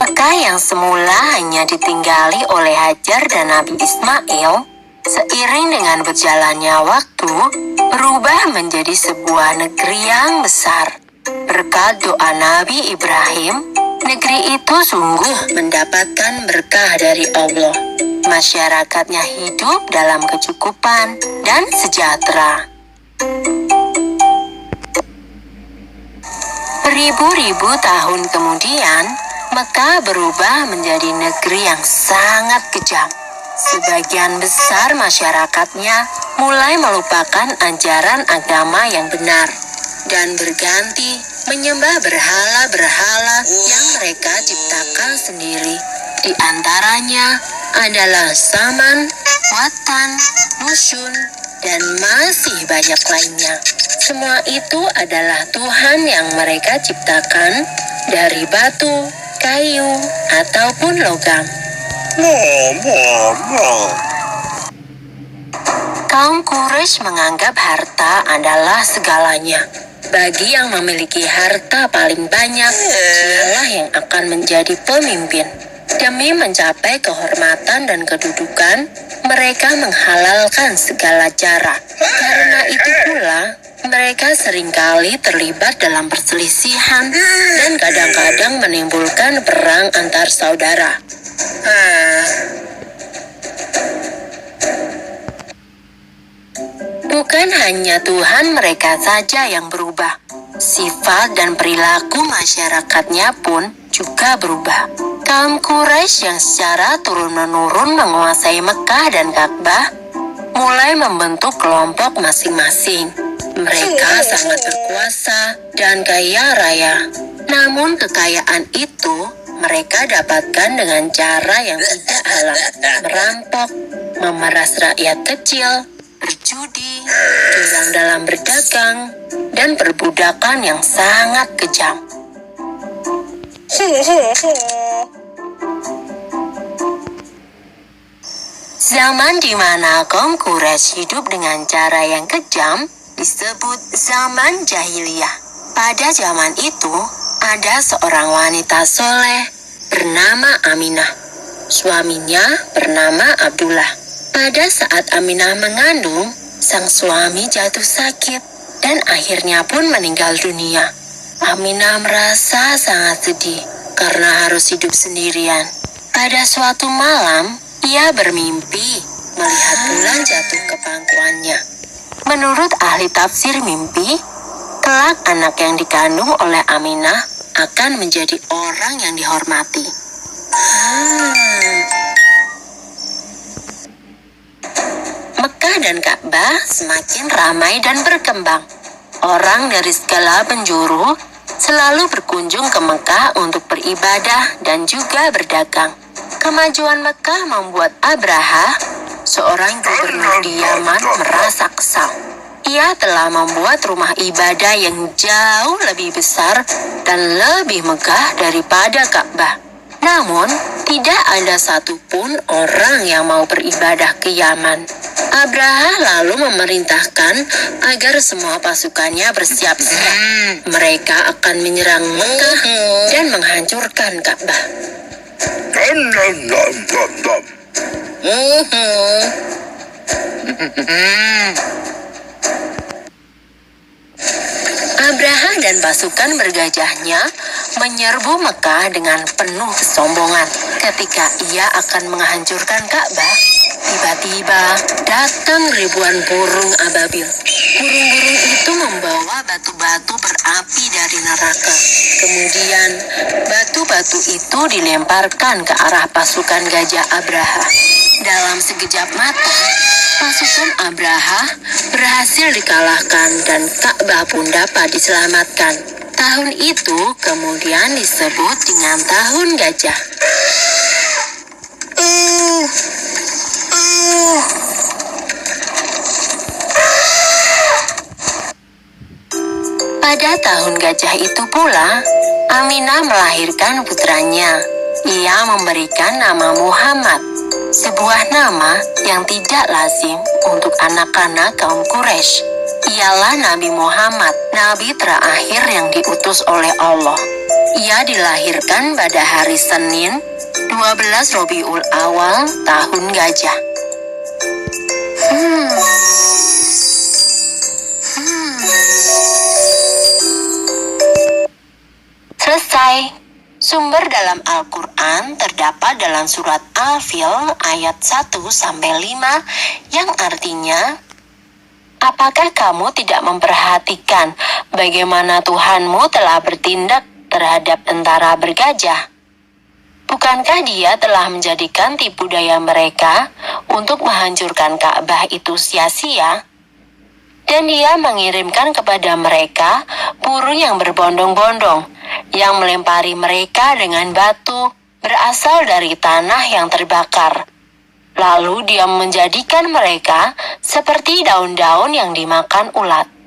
Mekah yang semula hanya ditinggali oleh Hajar dan Nabi Ismail, seiring dengan berjalannya waktu, berubah menjadi sebuah negeri yang besar. Berkat doa Nabi Ibrahim, negeri itu sungguh mendapatkan berkah dari Allah. Masyarakatnya hidup dalam kecukupan dan sejahtera. Beribu-ribu tahun kemudian, Mekah berubah menjadi negeri yang sangat kejam. Sebagian besar masyarakatnya mulai melupakan ajaran agama yang benar dan berganti menyembah berhala-berhala yang mereka ciptakan sendiri. Di antaranya adalah Saman, Watan, Musyun, dan masih banyak lainnya. Semua itu adalah Tuhan yang mereka ciptakan dari batu, kayu, ataupun logam. Kaum Quraisy menganggap harta adalah segalanya. Bagi yang memiliki harta paling banyak, dialah yang akan menjadi pemimpin. Demi mencapai kehormatan dan kedudukan, mereka menghalalkan segala cara. Karena itu pula, mereka seringkali terlibat dalam perselisihan dan kadang-kadang menimbulkan perang antar saudara. Bukan hanya Tuhan mereka saja yang berubah, sifat dan perilaku masyarakatnya pun juga berubah. Kaum Quraisy yang secara turun-menurun menguasai Mekah dan Ka'bah mulai membentuk kelompok masing-masing. Mereka sangat berkuasa dan kaya raya. Namun kekayaan itu mereka dapatkan dengan cara yang tidak halal. Merampok, memeras rakyat kecil, berjudi, curang dalam berdagang, dan perbudakan yang sangat kejam. Zaman di mana kaum Quraisy hidup dengan cara yang kejam disebut zaman jahiliyah. Pada zaman itu, ada seorang wanita soleh bernama Aminah. Suaminya bernama Abdullah. Pada saat Aminah mengandung, sang suami jatuh sakit dan akhirnya pun meninggal dunia. Aminah merasa sangat sedih karena harus hidup sendirian. Pada suatu malam, ia bermimpi melihat bulan jatuh ke pangkuannya. Menurut ahli tafsir mimpi, kelak anak yang dikandung oleh Aminah akan menjadi orang yang dihormati. Mekah dan Ka'bah semakin ramai dan berkembang. Orang dari segala penjuru selalu berkunjung ke Mekah untuk beribadah dan juga berdagang. Kemajuan Mekah membuat Abraha, seorang gubernur di Yaman, merasa kesal. Ia telah membuat rumah ibadah yang jauh lebih besar dan lebih megah daripada Ka'bah. Namun, tidak ada satupun orang yang mau beribadah ke Yaman. Abraha lalu memerintahkan agar semua pasukannya bersiap-siap. Mereka akan menyerang Mekah dan menghancurkan Ka'bah. Abraha dan pasukan bergajahnya menyerbu Mekah dengan penuh kesombongan. Ketika ia akan menghancurkan Ka'bah, tiba-tiba datang ribuan burung ababil. Burung-burung itu membawa batu-batu berapi dari neraka. Kemudian, batu-batu itu dilemparkan ke arah pasukan gajah Abraha. Dalam sekejap mata, pasukan Abraha berhasil dikalahkan dan Ka'bah pun dapat diselamatkan. Tahun itu kemudian disebut dengan Tahun Gajah. Pada Tahun Gajah itu pula, Aminah melahirkan putranya. Ia memberikan nama Muhammad, sebuah nama yang tidak lazim untuk anak-anak kaum Quraisy. Ialah Nabi Muhammad, Nabi terakhir yang diutus oleh Allah. Ia dilahirkan pada hari Senin, 12 Rabiul Awal tahun Gajah. Selesai. Sumber dalam Al-Quran terdapat dalam surat Al-Fil ayat 1-5 yang artinya, apakah kamu tidak memperhatikan bagaimana Tuhanmu telah bertindak terhadap tentara bergajah? Bukankah Dia telah menjadikan tipu daya mereka untuk menghancurkan Ka'bah itu sia-sia? Dan Dia mengirimkan kepada mereka burung yang berbondong-bondong, yang melempari mereka dengan batu berasal dari tanah yang terbakar. Lalu Dia menjadikan mereka seperti daun-daun yang dimakan ulat.